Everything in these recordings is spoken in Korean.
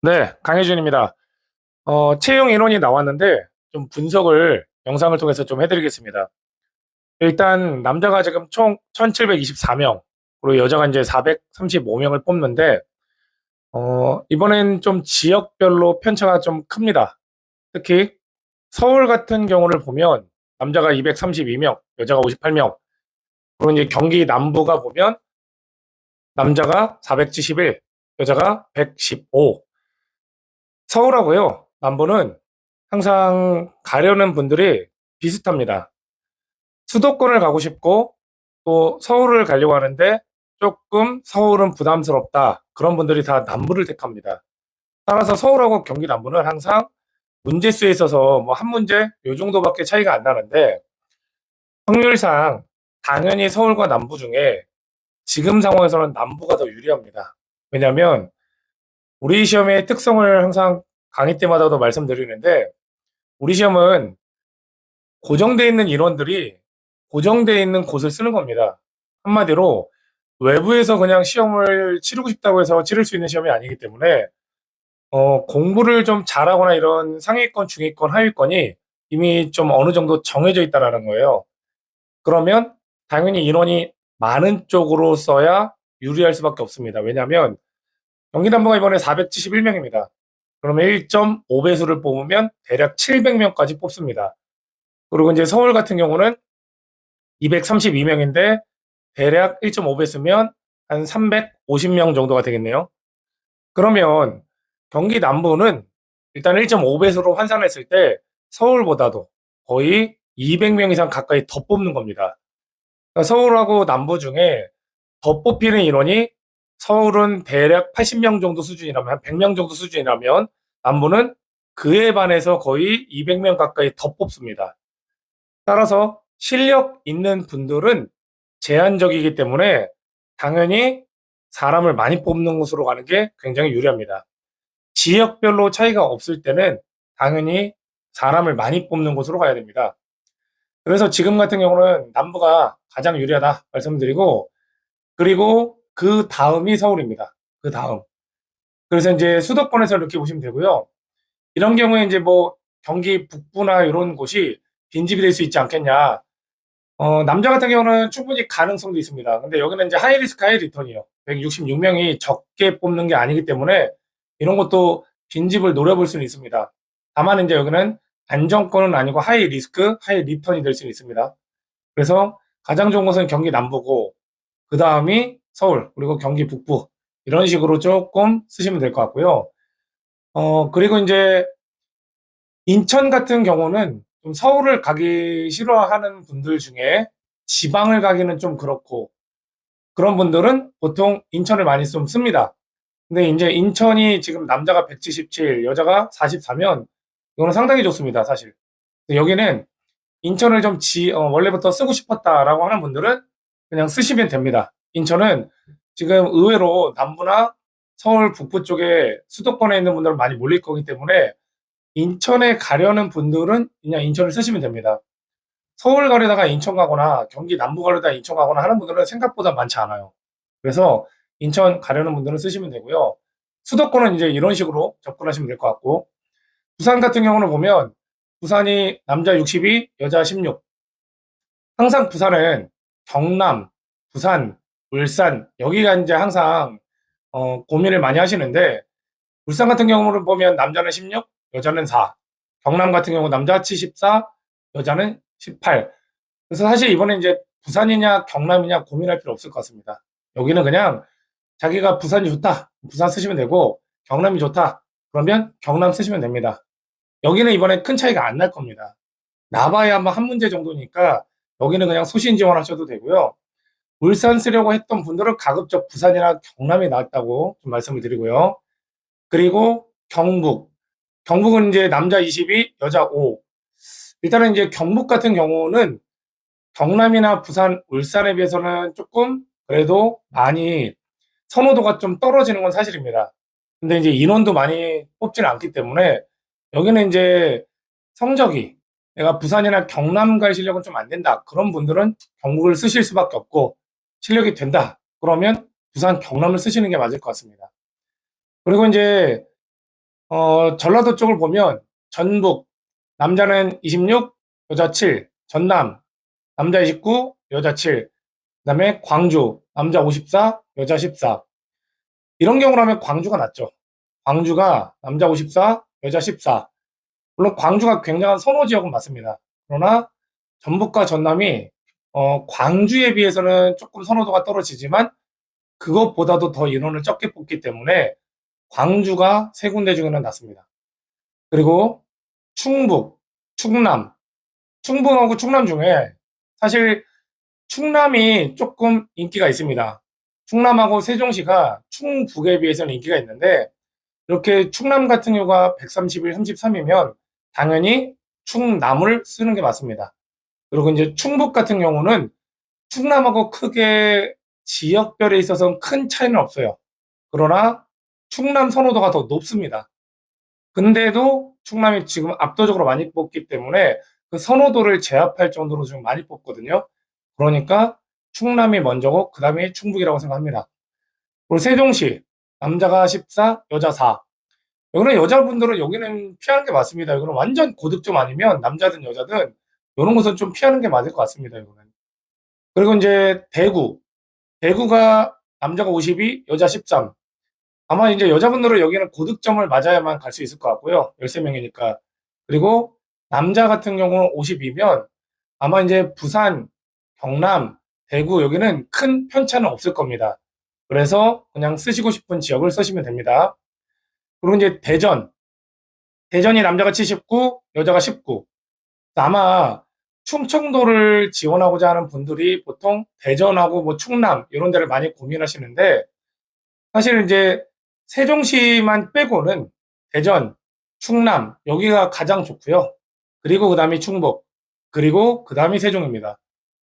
네, 강혜준입니다. 채용 인원이 나왔는데 좀 분석을 영상을 통해서 좀 해드리겠습니다. 일단 남자가 지금 총 1724명, 그리고 여자가 이제 435명을 뽑는데 이번엔 좀 지역별로 편차가 좀 큽니다. 특히 서울 같은 경우를 보면 남자가 232명, 여자가 58명, 그리고 이제 경기 남부가 보면 남자가 471, 여자가 115. 서울하고요, 남부는 항상 가려는 분들이 비슷합니다. 수도권을 가고 싶고 또 서울을 가려고 하는데 조금 서울은 부담스럽다. 그런 분들이 다 남부를 택합니다. 따라서 서울하고 경기 남부는 항상 문제수에 있어서 뭐 한 문제 요 정도밖에 차이가 안 나는데, 확률상 당연히 서울과 남부 중에 지금 상황에서는 남부가 더 유리합니다. 왜냐하면 우리 시험의 특성을 항상 강의 때마다도 말씀드리는데, 우리 시험은 고정되어 있는 인원들이 고정되어 있는 곳을 쓰는 겁니다. 한마디로 외부에서 그냥 시험을 치르고 싶다고 해서 치를 수 있는 시험이 아니기 때문에 공부를 좀 잘하거나 이런 상위권, 중위권, 하위권이 이미 좀 어느 정도 정해져 있다라는 거예요. 그러면 당연히 인원이 많은 쪽으로 써야 유리할 수밖에 없습니다. 왜냐하면 경기남부가 이번에 471명입니다. 그러면 1.5배수를 뽑으면 대략 700명까지 뽑습니다. 그리고 이제 서울 같은 경우는 232명인데 대략 1.5배수면 한 350명 정도가 되겠네요. 그러면 경기 남부는 일단 1.5배수로 환산했을 때 서울보다도 거의 200명 이상 가까이 더 뽑는 겁니다. 그러니까 서울하고 남부 중에 더 뽑히는 인원이, 서울은 대략 80명 정도 수준이라면, 한 100명 정도 수준이라면 남부는 그에 반해서 거의 200명 가까이 더 뽑습니다. 따라서 실력 있는 분들은 제한적이기 때문에 당연히 사람을 많이 뽑는 곳으로 가는 게 굉장히 유리합니다. 지역별로 차이가 없을 때는 당연히 사람을 많이 뽑는 곳으로 가야 됩니다. 그래서 지금 같은 경우는 남부가 가장 유리하다 말씀드리고, 그리고 그 다음이 서울입니다. 그 다음. 그래서 이제 수도권에서 이렇게 보시면 되고요. 이런 경우에 이제 뭐 경기 북부나 이런 곳이 빈집이 될 수 있지 않겠냐. 남자 같은 경우는 충분히 가능성도 있습니다. 근데 여기는 이제 하이 리스크 하이 리턴이에요. 166명이 적게 뽑는 게 아니기 때문에 이런 것도 빈집을 노려볼 수는 있습니다. 다만 이제 여기는 안정권은 아니고 하이 리스크 하이 리턴이 될 수는 있습니다. 그래서 가장 좋은 곳은 경기 남부고, 그 다음이 서울, 그리고 경기 북부, 이런 식으로 조금 쓰시면 될 것 같고요. 그리고 이제 인천 같은 경우는 좀 서울을 가기 싫어하는 분들 중에 지방을 가기는 좀 그렇고, 그런 분들은 보통 인천을 많이 좀 씁니다. 근데 이제 인천이 지금 남자가 177, 여자가 44면 이거는 상당히 좋습니다, 사실. 여기는 인천을 좀 원래부터 쓰고 싶었다라고 하는 분들은 그냥 쓰시면 됩니다. 인천은 지금 의외로 남부나 서울 북부 쪽에 수도권에 있는 분들은 많이 몰릴 거기 때문에 인천에 가려는 분들은 그냥 인천을 쓰시면 됩니다. 서울 가려다가 인천 가거나 경기 남부 가려다가 인천 가거나 하는 분들은 생각보다 많지 않아요. 그래서 인천 가려는 분들은 쓰시면 되고요. 수도권은 이제 이런 식으로 접근하시면 될 것 같고, 부산 같은 경우는 보면 부산이 남자 62, 여자 16. 항상 부산은 경남, 부산, 울산 여기가 이제 항상 고민을 많이 하시는데, 울산 같은 경우를 보면 남자는 16, 여자는 4. 경남 같은 경우 남자 74, 여자는 18. 그래서 사실 이번에 이제 부산이냐 경남이냐 고민할 필요 없을 것 같습니다. 여기는 그냥 자기가 부산이 좋다, 부산 쓰시면 되고, 경남이 좋다, 그러면 경남 쓰시면 됩니다. 여기는 이번에 큰 차이가 안 날 겁니다. 나봐야 한 문제 정도니까 여기는 그냥 소신 지원하셔도 되고요. 울산 쓰려고 했던 분들은 가급적 부산이나 경남이 나왔다고 좀 말씀을 드리고요. 그리고 경북. 경북은 이제 남자 22, 여자 5. 일단은 이제 경북 같은 경우는 경남이나 부산, 울산에 비해서는 조금 그래도 많이 선호도가 좀 떨어지는 건 사실입니다. 근데 이제 인원도 많이 뽑지는 않기 때문에 여기는 이제 성적이, 내가 부산이나 경남 갈 실력은 좀 안 된다, 그런 분들은 경북을 쓰실 수밖에 없고, 실력이 된다 그러면 부산, 경남을 쓰시는 게 맞을 것 같습니다. 그리고 이제 전라도 쪽을 보면 전북, 남자는 26, 여자 7, 전남, 남자 29, 여자 7, 그다음에 광주, 남자 54, 여자 14. 이런 경우라면 광주가 낫죠. 광주가 남자 54, 여자 14. 물론 광주가 굉장한 선호 지역은 맞습니다. 그러나 전북과 전남이 광주에 비해서는 조금 선호도가 떨어지지만 그것보다도 더 인원을 적게 뽑기 때문에 광주가 세 군데 중에는 낫습니다. 그리고 충북, 충남, 충북하고 충남 중에 사실 충남이 조금 인기가 있습니다. 충남하고 세종시가 충북에 비해서는 인기가 있는데 이렇게 충남 같은 경우가 131, 33이면 당연히 충남을 쓰는 게 맞습니다. 그리고 이제 충북 같은 경우는 충남하고 크게 지역별에 있어서는 큰 차이는 없어요. 그러나 충남 선호도가 더 높습니다. 근데도 충남이 지금 압도적으로 많이 뽑기 때문에 그 선호도를 제압할 정도로 좀 많이 뽑거든요. 그러니까 충남이 먼저고 그 다음에 충북이라고 생각합니다. 그리고 세종시 남자가 14, 여자 4. 여기는 여자분들은 여기는 피하는 게 맞습니다. 여기는 완전 고득점 아니면 남자든 여자든 이런 곳은 좀 피하는 게 맞을 것 같습니다. 이거는. 그리고 이제 대구, 대구가 남자가 52, 여자 13. 아마 이제 여자분들은 여기는 고득점을 맞아야만 갈 수 있을 것 같고요. 13명이니까. 그리고 남자 같은 경우는 52면 아마 이제 부산, 경남, 대구 여기는 큰 편차는 없을 겁니다. 그래서 그냥 쓰시고 싶은 지역을 쓰시면 됩니다. 그리고 이제 대전, 대전이 남자가 79, 여자가 19. 아마 충청도를 지원하고자 하는 분들이 보통 대전하고 뭐 충남 이런 데를 많이 고민하시는데 사실 이제 세종시만 빼고는 대전, 충남 여기가 가장 좋고요. 그리고 그다음이 충북, 그리고 그다음이 세종입니다.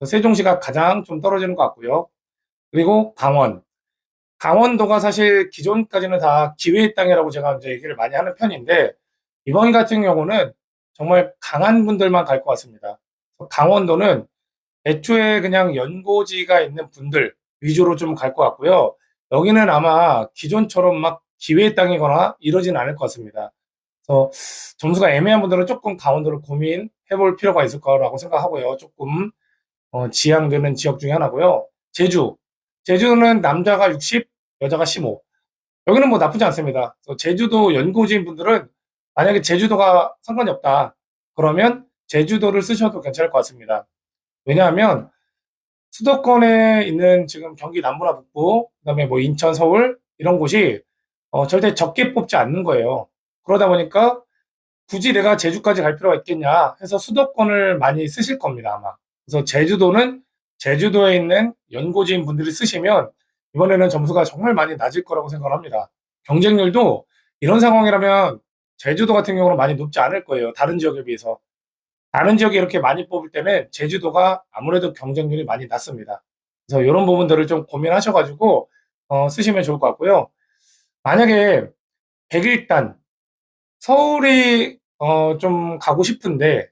세종시가 가장 좀 떨어지는 것 같고요. 그리고 강원, 강원도가 사실 기존까지는 다 기회의 땅이라고 제가 이제 얘기를 많이 하는 편인데 이번 같은 경우는 정말 강한 분들만 갈 것 같습니다. 강원도는 애초에 그냥 연고지가 있는 분들 위주로 좀 갈 것 같고요. 여기는 아마 기존처럼 막 기회의 땅이거나 이러진 않을 것 같습니다. 그래서 점수가 애매한 분들은 조금 강원도를 고민해 볼 필요가 있을 거라고 생각하고요. 조금 지향되는 지역 중에 하나고요. 제주. 제주는 남자가 60, 여자가 15. 여기는 뭐 나쁘지 않습니다. 그래서 제주도 연고지인 분들은 만약에 제주도가 상관이 없다. 그러면 제주도를 쓰셔도 괜찮을 것 같습니다. 왜냐하면 수도권에 있는 지금 경기 남부나 북부, 그다음에 뭐 인천, 서울 이런 곳이 절대 적게 뽑지 않는 거예요. 그러다 보니까 굳이 내가 제주까지 갈 필요가 있겠냐 해서 수도권을 많이 쓰실 겁니다, 아마. 그래서 제주도는 제주도에 있는 연고지인 분들이 쓰시면 이번에는 점수가 정말 많이 낮을 거라고 생각을 합니다. 경쟁률도 이런 상황이라면 제주도 같은 경우는 많이 높지 않을 거예요, 다른 지역에 비해서. 다른 지역에 이렇게 많이 뽑을 때는 제주도가 아무래도 경쟁률이 많이 낮습니다. 그래서 이런 부분들을 좀 고민하셔가지고 쓰시면 좋을 것 같고요. 만약에 101단 서울이 좀 가고 싶은데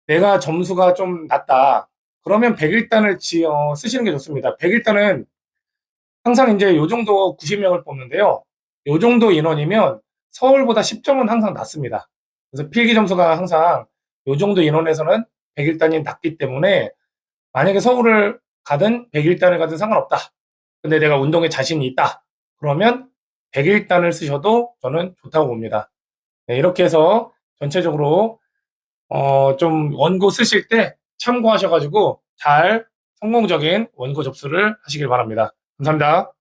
내가 점수가 좀 낮다. 그러면 101단을 쓰시는 게 좋습니다. 101단은 항상 이제 요 정도 90명을 뽑는데요. 요 정도 인원이면 서울보다 10점은 항상 낮습니다. 그래서 필기 점수가 항상 요 정도 인원에서는 101단이 낮기 때문에 만약에 서울을 가든 101단을 가든 상관없다. 근데 내가 운동에 자신이 있다. 그러면 101단을 쓰셔도 저는 좋다고 봅니다. 네, 이렇게 해서 전체적으로 좀 원고 쓰실 때 참고하셔가지고 잘 성공적인 원고 접수를 하시길 바랍니다. 감사합니다.